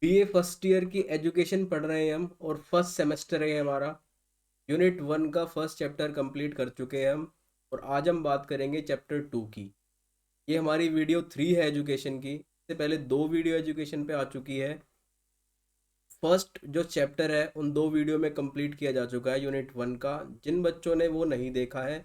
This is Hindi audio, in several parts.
बीए फर्स्ट ईयर की एजुकेशन पढ़ रहे हैं हम और फर्स्ट सेमेस्टर है हमारा। यूनिट 1 का फर्स्ट चैप्टर कंप्लीट कर चुके हैं हम। और आज हम बात करेंगे चैप्टर 2 की। ये हमारी वीडियो 3 है एजुकेशन की। इससे पहले 2 वीडियो एजुकेशन पे आ चुकी है। फर्स्ट जो चैप्टर है उन 2 वीडियो में कंप्लीट किया जा चुका है यूनिट 1 का। जिन बच्चों ने वो नहीं देखा है,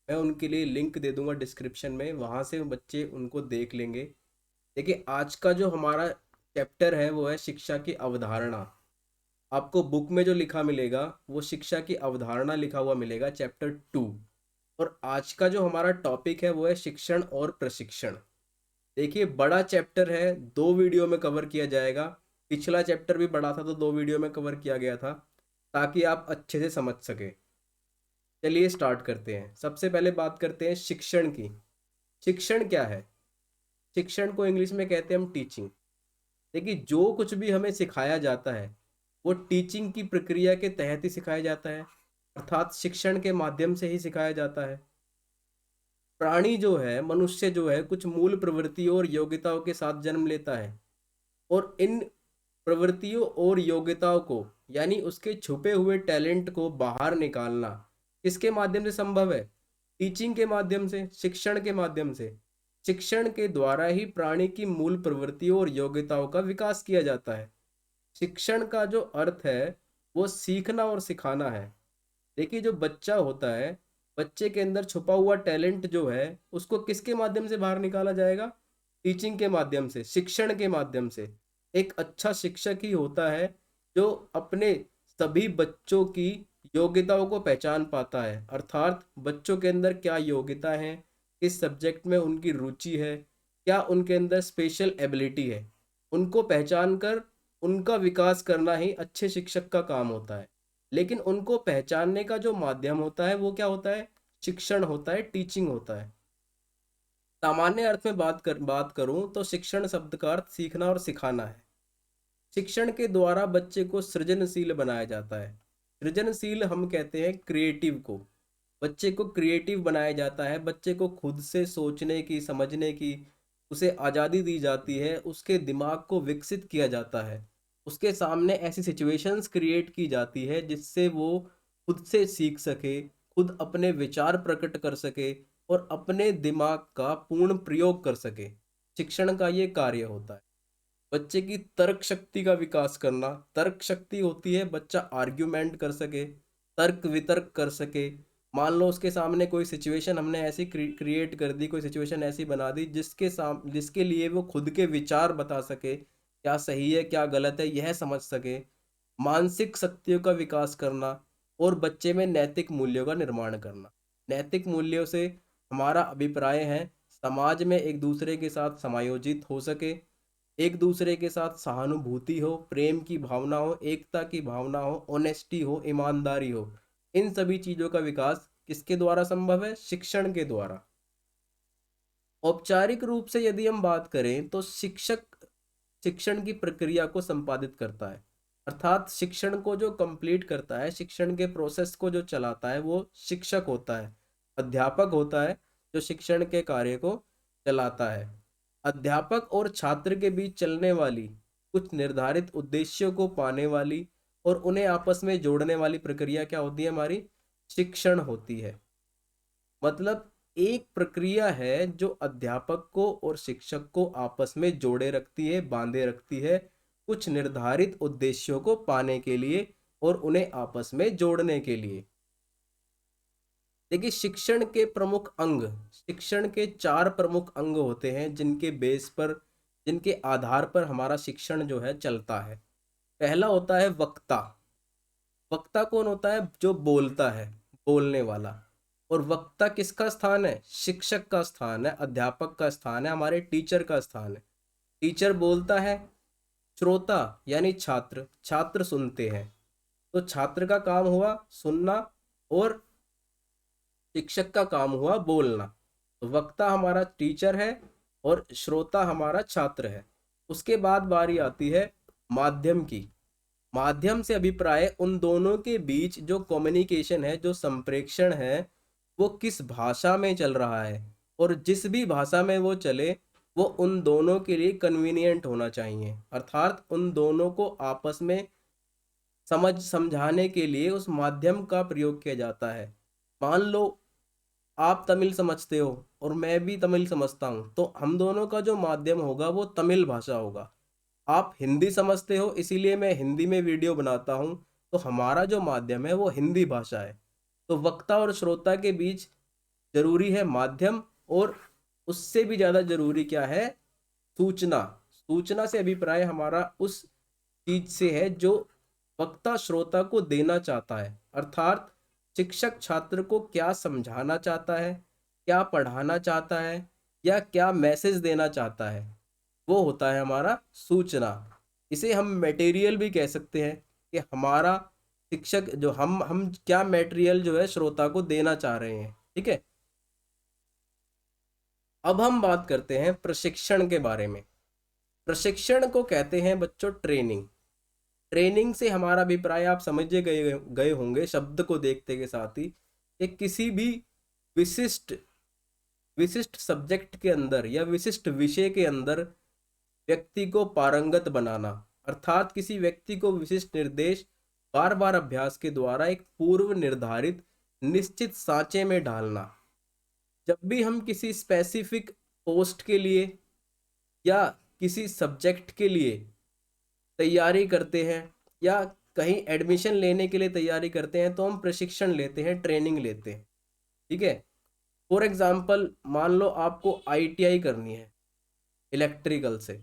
मैं उनके लिए लिंक दे दूंगा डिस्क्रिप्शन में, वहाँ से बच्चे उनको देख लेंगे। देखिए, आज का जो हमारा चैप्टर है वो है शिक्षा की अवधारणा। आपको बुक में जो लिखा मिलेगा वो शिक्षा की अवधारणा लिखा हुआ मिलेगा, चैप्टर 2। और आज का जो हमारा टॉपिक है वो है शिक्षण और प्रशिक्षण। देखिए, बड़ा चैप्टर है, 2 वीडियो में कवर किया जाएगा। पिछला चैप्टर भी बड़ा था तो 2 वीडियो में कवर किया गया था, ताकि आप अच्छे से समझ सके। चलिए स्टार्ट करते हैं। सबसे पहले बात करते हैं शिक्षण की। शिक्षण क्या है? शिक्षण को इंग्लिश में कहते हैं हम टीचिंग। देखिए, जो कुछ भी हमें सिखाया जाता है वो टीचिंग की प्रक्रिया के तहत ही सिखाया जाता है, अर्थात शिक्षण के माध्यम से ही सिखाया जाता है। प्राणी जो है, मनुष्य जो है, कुछ मूल प्रवृत्तियों और योग्यताओं के साथ जन्म लेता है। और इन प्रवृत्तियों और योग्यताओं को, यानी उसके छुपे हुए टैलेंट को बाहर निकालना किसके माध्यम से संभव है? टीचिंग के माध्यम से, शिक्षण के माध्यम से। शिक्षण के द्वारा ही प्राणी की मूल प्रवृत्तियों और योग्यताओं का विकास किया जाता है। शिक्षण का जो अर्थ है वो सीखना और सिखाना है। देखिए, जो बच्चा होता है, बच्चे के अंदर छुपा हुआ टैलेंट जो है उसको किसके माध्यम से बाहर निकाला जाएगा? टीचिंग के माध्यम से, शिक्षण के माध्यम से। एक अच्छा शिक्षक ही होता है जो अपने सभी बच्चों की योग्यताओं को पहचान पाता है, अर्थात बच्चों के अंदर क्या योग्यता है, किस सब्जेक्ट में उनकी रुचि है, क्या उनके अंदर स्पेशल एबिलिटी है, उनको पहचान कर उनका विकास करना ही अच्छे शिक्षक का काम होता है। लेकिन उनको पहचानने का जो माध्यम होता है वो क्या होता है? शिक्षण होता है, टीचिंग होता है। सामान्य अर्थ में बात करूं तो शिक्षण शब्द का अर्थ सीखना और सिखाना है। शिक्षण के द्वारा बच्चे को सृजनशील बनाया जाता है। सृजनशील हम कहते हैं क्रिएटिव को। बच्चे को क्रिएटिव बनाया जाता है, बच्चे को खुद से सोचने की, समझने की उसे आज़ादी दी जाती है, उसके दिमाग को विकसित किया जाता है। उसके सामने ऐसी सिचुएशंस क्रिएट की जाती है जिससे वो खुद से सीख सके, खुद अपने विचार प्रकट कर सके और अपने दिमाग का पूर्ण प्रयोग कर सके। शिक्षण का ये कार्य होता है। बच्चे की तर्क शक्ति का विकास करना। तर्क शक्ति होती है बच्चा आर्ग्यूमेंट कर सके, तर्क वितर्क कर सके। मान लो उसके सामने कोई सिचुएशन हमने ऐसी क्रिएट कर दी, कोई सिचुएशन ऐसी बना दी जिसके लिए वो खुद के विचार बता सके, क्या सही है क्या गलत है यह समझ सके। मानसिक शक्तियों का विकास करना और बच्चे में नैतिक मूल्यों का निर्माण करना। नैतिक मूल्यों से हमारा अभिप्राय है समाज में एक दूसरे के साथ समायोजित हो सके, एक दूसरे के साथ सहानुभूति हो, प्रेम की भावना हो, एकता की भावना हो, ऑनेस्टी हो, ईमानदारी हो। इन सभी चीजों का विकास किसके द्वारा संभव है? शिक्षण के द्वारा। औपचारिक रूप से यदि हम बात करें तो शिक्षक शिक्षण की प्रक्रिया को संपादित करता है, अर्थात शिक्षण को जो कंप्लीट करता है, शिक्षण के प्रोसेस को जो चलाता है वो शिक्षक होता है, अध्यापक होता है जो शिक्षण के कार्य को चलाता है। अध्यापक और छात्र के बीच चलने वाली कुछ निर्धारित उद्देश्यों को पाने वाली और उन्हें आपस में जोड़ने वाली प्रक्रिया क्या होती है? हमारी शिक्षण होती है। मतलब एक प्रक्रिया है जो अध्यापक को और शिक्षक को आपस में जोड़े रखती है, बांधे रखती है, कुछ निर्धारित उद्देश्यों को पाने के लिए और उन्हें आपस में जोड़ने के लिए। देखिए, शिक्षण के प्रमुख अंग, शिक्षण के 4 प्रमुख अंग होते हैं जिनके बेस पर, जिनके आधार पर हमारा शिक्षण जो है चलता है। पहला होता है वक्ता। वक्ता कौन होता है? जो बोलता है, बोलने वाला। और वक्ता किसका स्थान है? शिक्षक का स्थान है, अध्यापक का स्थान है, हमारे टीचर का स्थान है। टीचर बोलता है, श्रोता यानी छात्र, छात्र सुनते हैं। तो छात्र का काम हुआ सुनना और शिक्षक का काम हुआ बोलना। तो वक्ता हमारा टीचर है और श्रोता हमारा छात्र है। उसके बाद बारी आती है माध्यम की। माध्यम से अभिप्राय उन दोनों के बीच जो कम्युनिकेशन है, जो संप्रेषण है, वो किस भाषा में चल रहा है। और जिस भी भाषा में वो चले वो उन दोनों के लिए कन्वीनियंट होना चाहिए, अर्थात उन दोनों को आपस में समझाने के लिए उस माध्यम का प्रयोग किया जाता है। मान लो आप तमिल समझते हो और मैं भी तमिल समझता हूँ, तो हम दोनों का जो माध्यम होगा वो तमिल भाषा होगा। आप हिंदी समझते हो इसीलिए मैं हिंदी में वीडियो बनाता हूँ, तो हमारा जो माध्यम है वो हिंदी भाषा है। तो वक्ता और श्रोता के बीच जरूरी है माध्यम, और उससे भी ज़्यादा जरूरी क्या है, सूचना। सूचना से अभिप्राय हमारा उस चीज से है जो वक्ता श्रोता को देना चाहता है, अर्थात शिक्षक छात्र को क्या समझाना चाहता है, क्या पढ़ाना चाहता है, या क्या मैसेज देना चाहता है, वो होता है हमारा सूचना। इसे हम मटेरियल भी कह सकते हैं कि हमारा शिक्षक जो हम क्या मटेरियल जो है श्रोता को देना चाह रहे हैं। ठीक है, अब हम बात करते हैं प्रशिक्षण के बारे में। प्रशिक्षण को कहते हैं बच्चों ट्रेनिंग। ट्रेनिंग से हमारा अभिप्राय आप समझे गए गए होंगे शब्द को देखते के साथ ही, कि किसी भी विशिष्ट विशिष्ट सब्जेक्ट के अंदर या विशिष्ट विषय के अंदर व्यक्ति को पारंगत बनाना, अर्थात किसी व्यक्ति को विशिष्ट निर्देश बार बार अभ्यास के द्वारा एक पूर्व निर्धारित निश्चित सांचे में ढालना। जब भी हम किसी स्पेसिफिक पोस्ट के लिए या किसी सब्जेक्ट के लिए तैयारी करते हैं, या कहीं एडमिशन लेने के लिए तैयारी करते हैं, तो हम प्रशिक्षण लेते हैं, ट्रेनिंग लेते हैं। ठीक है, फॉर एग्जाम्पल मान लो आपको आईटीआई करनी है इलेक्ट्रिकल से,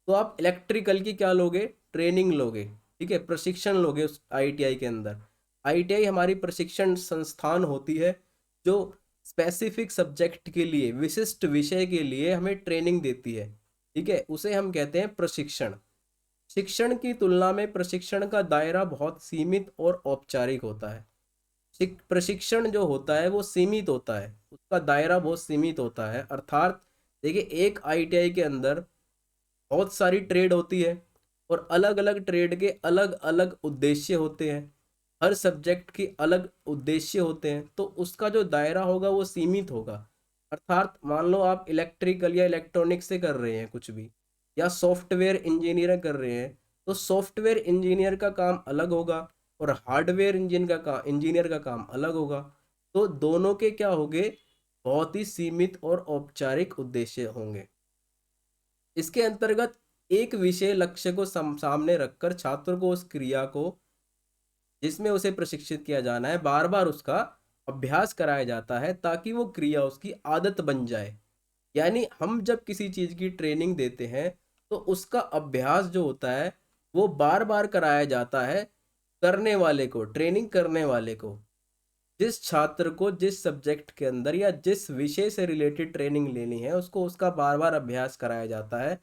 तो आप इलेक्ट्रिकल की क्या लोगे, ट्रेनिंग लोगे। ठीक है, प्रशिक्षण लोगे उस आईटीआई के अंदर। आईटीआई हमारी प्रशिक्षण संस्थान होती है जो स्पेसिफिक सब्जेक्ट के लिए, विशिष्ट विषय के लिए हमें ट्रेनिंग देती है। ठीक है, उसे हम कहते हैं प्रशिक्षण। शिक्षण की तुलना में प्रशिक्षण का दायरा बहुत सीमित और औपचारिक होता है। प्रशिक्षण जो होता है वो सीमित होता है, उसका दायरा बहुत सीमित होता है। अर्थात देखिए, एक आईटीआई के अंदर बहुत सारी ट्रेड होती है और अलग अलग ट्रेड के अलग अलग उद्देश्य होते हैं। हर सब्जेक्ट की अलग उद्देश्य होते हैं, तो उसका जो दायरा होगा वो सीमित होगा। अर्थात मान लो आप इलेक्ट्रिकल या इलेक्ट्रॉनिक्स से कर रहे हैं कुछ भी, या सॉफ्टवेयर इंजीनियर कर रहे हैं, तो सॉफ्टवेयर इंजीनियर का काम अलग होगा और हार्डवेयर इंजीनियर का काम अलग होगा। तो दोनों के क्या होंगे, बहुत ही सीमित और औपचारिक उद्देश्य होंगे। इसके अंतर्गत एक विषय लक्ष्य को सामने रखकर छात्र को उस क्रिया को जिसमें उसे प्रशिक्षित किया जाना है बार बार उसका अभ्यास कराया जाता है, ताकि वो क्रिया उसकी आदत बन जाए। यानी हम जब किसी चीज की ट्रेनिंग देते हैं तो उसका अभ्यास जो होता है वो बार बार कराया जाता है करने वाले को, ट्रेनिंग करने वाले को। जिस छात्र को जिस सब्जेक्ट के अंदर या जिस विषय से रिलेटेड ट्रेनिंग लेनी है, उसको उसका बार बार अभ्यास कराया जाता है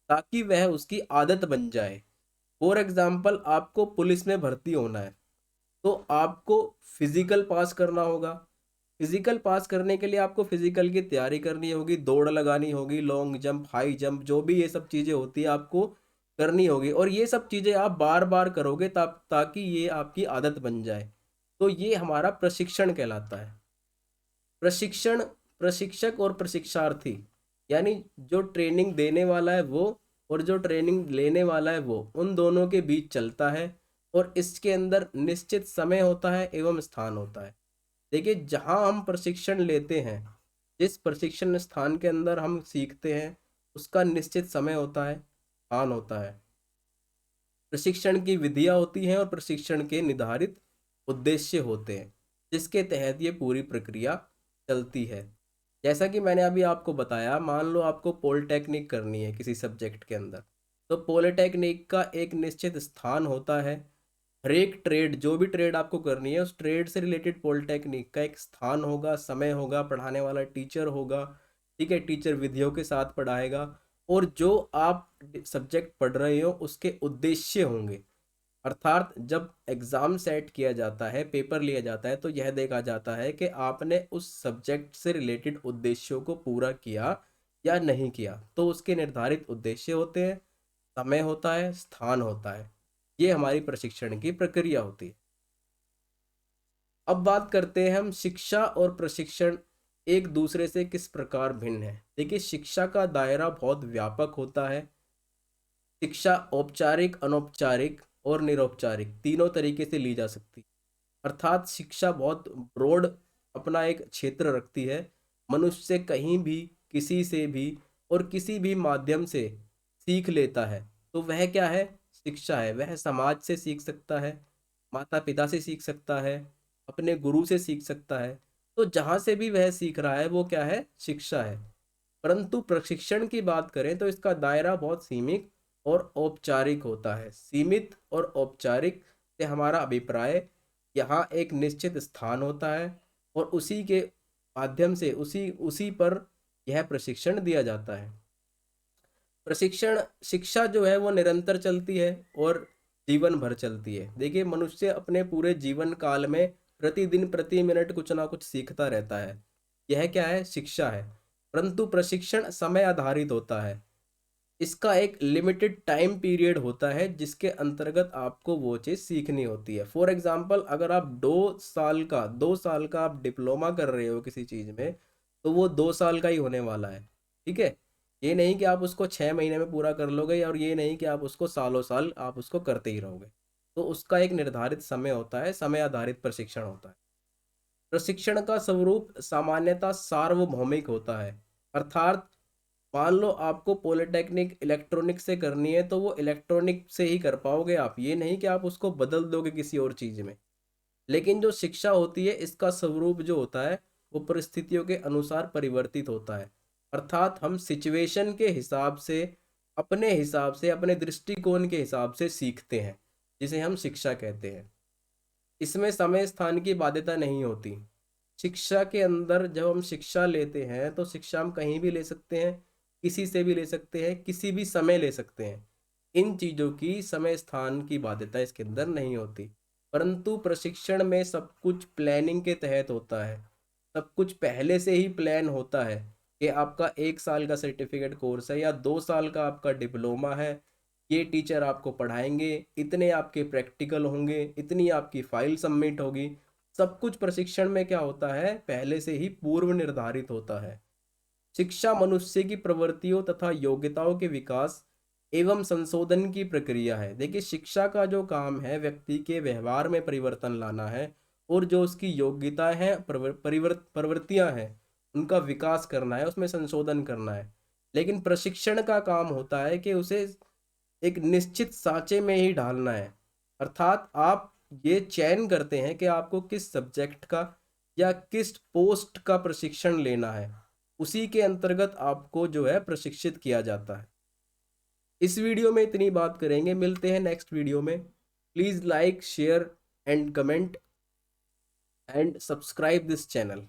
ताकि वह उसकी आदत बन जाए। फॉर एग्जाम्पल आपको पुलिस में भर्ती होना है, तो आपको फिजिकल पास करना होगा। फिजिकल पास करने के लिए आपको फिजिकल की तैयारी करनी होगी, दौड़ लगानी होगी, लॉन्ग जंप, हाई जंप, जो भी ये सब चीज़ें होती है आपको करनी होगी, और ये सब चीज़ें आप बार बार करोगे ताकि ये आपकी आदत बन जाए। तो ये हमारा प्रशिक्षण कहलाता है। प्रशिक्षण, प्रशिक्षक और प्रशिक्षार्थी, यानी जो ट्रेनिंग देने वाला है वो और जो ट्रेनिंग लेने वाला है वो, उन दोनों के बीच चलता है, और इसके अंदर निश्चित समय होता है एवं स्थान होता है। देखिए, जहाँ हम प्रशिक्षण लेते हैं, जिस प्रशिक्षण स्थान के अंदर हम सीखते हैं, उसका निश्चित समय होता है, स्थान होता है। प्रशिक्षण की विधियाँ होती हैं और प्रशिक्षण के निर्धारित उद्देश्य होते हैं जिसके तहत ये पूरी प्रक्रिया चलती है। जैसा कि मैंने अभी आपको बताया, मान लो आपको पॉलिटेक्निक करनी है किसी सब्जेक्ट के अंदर, तो पॉलिटेक्निक का एक निश्चित स्थान होता है। हर एक ट्रेड, जो भी ट्रेड आपको करनी है, उस ट्रेड से रिलेटेड पॉलिटेक्निक का एक स्थान होगा, समय होगा, पढ़ाने वाला टीचर होगा। ठीक है, टीचर विधियों के साथ पढ़ाएगा, और जो आप सब्जेक्ट पढ़ रहे हो उसके उद्देश्य होंगे। अर्थात जब एग्ज़ाम सेट किया जाता है, पेपर लिया जाता है, तो यह देखा जाता है कि आपने उस सब्जेक्ट से रिलेटेड उद्देश्यों को पूरा किया या नहीं किया। तो उसके निर्धारित उद्देश्य होते हैं, समय होता है, स्थान होता है। ये हमारी प्रशिक्षण की प्रक्रिया होती है। अब बात करते हैं हम शिक्षा और प्रशिक्षण एक दूसरे से किस प्रकार भिन्न है। देखिए, शिक्षा का दायरा बहुत व्यापक होता है। शिक्षा औपचारिक, अनौपचारिक और निरौपचारिक तीनों तरीके से ली जा सकती है। अर्थात शिक्षा बहुत ब्रॉड अपना एक क्षेत्र रखती है। मनुष्य कहीं भी, किसी से भी और किसी भी माध्यम से सीख लेता है, तो वह क्या है, शिक्षा है। वह समाज से सीख सकता है, माता पिता से सीख सकता है, अपने गुरु से सीख सकता है। तो जहाँ से भी वह सीख रहा है वो क्या है, शिक्षा है। परंतु प्रशिक्षण की बात करें तो इसका दायरा बहुत सीमित और औपचारिक होता है। सीमित और औपचारिक से हमारा अभिप्राय, यहाँ एक निश्चित स्थान होता है और उसी के माध्यम से उसी उसी पर यह प्रशिक्षण दिया जाता है। प्रशिक्षण शिक्षा जो है वो निरंतर चलती है और जीवन भर चलती है। देखिए, मनुष्य अपने पूरे जीवन काल में प्रतिदिन प्रति मिनट कुछ ना कुछ सीखता रहता है। यह क्या है, शिक्षा है। परंतु प्रशिक्षण समय आधारित होता है। इसका एक लिमिटेड टाइम पीरियड होता है जिसके अंतर्गत आपको वो चीज़ सीखनी होती है। फॉर एग्जाम्पल, अगर आप 2 साल का आप डिप्लोमा कर रहे हो किसी चीज़ में, तो वो 2 साल का ही होने वाला है। ठीक है, ये नहीं कि आप उसको 6 महीने में पूरा कर लोगे, और ये नहीं कि आप उसको सालों साल आप उसको करते ही रहोगे। तो उसका एक निर्धारित समय होता है, समय आधारित प्रशिक्षण होता है। प्रशिक्षण का स्वरूप सामान्यतः सार्वभौमिक होता है। अर्थात मान लो आपको पॉलिटेक्निक इलेक्ट्रॉनिक से करनी है, तो वो इलेक्ट्रॉनिक से ही कर पाओगे आप, ये नहीं कि आप उसको बदल दोगे किसी और चीज़ में। लेकिन जो शिक्षा होती है, इसका स्वरूप जो होता है वो परिस्थितियों के अनुसार परिवर्तित होता है। अर्थात हम सिचुएशन के हिसाब से अपने दृष्टिकोण के हिसाब से सीखते हैं, जिसे हम शिक्षा कहते हैं। इसमें समय स्थान की बाध्यता नहीं होती। शिक्षा के अंदर जब हम शिक्षा लेते हैं तो शिक्षा हम कहीं भी ले सकते हैं, किसी से भी ले सकते हैं, किसी भी समय ले सकते हैं। इन चीज़ों की समय स्थान की बाध्यता इसके अंदर नहीं होती। परंतु प्रशिक्षण में सब कुछ प्लानिंग के तहत होता है। सब कुछ पहले से ही प्लान होता है कि आपका 1 साल का सर्टिफिकेट कोर्स है या 2 साल का आपका डिप्लोमा है। ये टीचर आपको पढ़ाएंगे, इतने आपके प्रैक्टिकल होंगे, इतनी आपकी फाइल सबमिट होगी। सब कुछ प्रशिक्षण में क्या होता है, पहले से ही पूर्व निर्धारित होता है। शिक्षा मनुष्य की प्रवृत्तियों तथा योग्यताओं के विकास एवं संशोधन की प्रक्रिया है। देखिए, शिक्षा का जो काम है व्यक्ति के व्यवहार में परिवर्तन लाना है, और जो उसकी योग्यताएं हैं, प्रवृत्तियां हैं, उनका विकास करना है, उसमें संशोधन करना है। लेकिन प्रशिक्षण का काम होता है कि उसे एक निश्चित सांचे में ही ढालना है। अर्थात आप ये चयन करते हैं कि आपको किस सब्जेक्ट का या किस पोस्ट का प्रशिक्षण लेना है, उसी के अंतर्गत आपको जो है प्रशिक्षित किया जाता है। इस वीडियो में इतनी बात करेंगे, मिलते हैं नेक्स्ट वीडियो में। Please like, share and comment and subscribe this channel.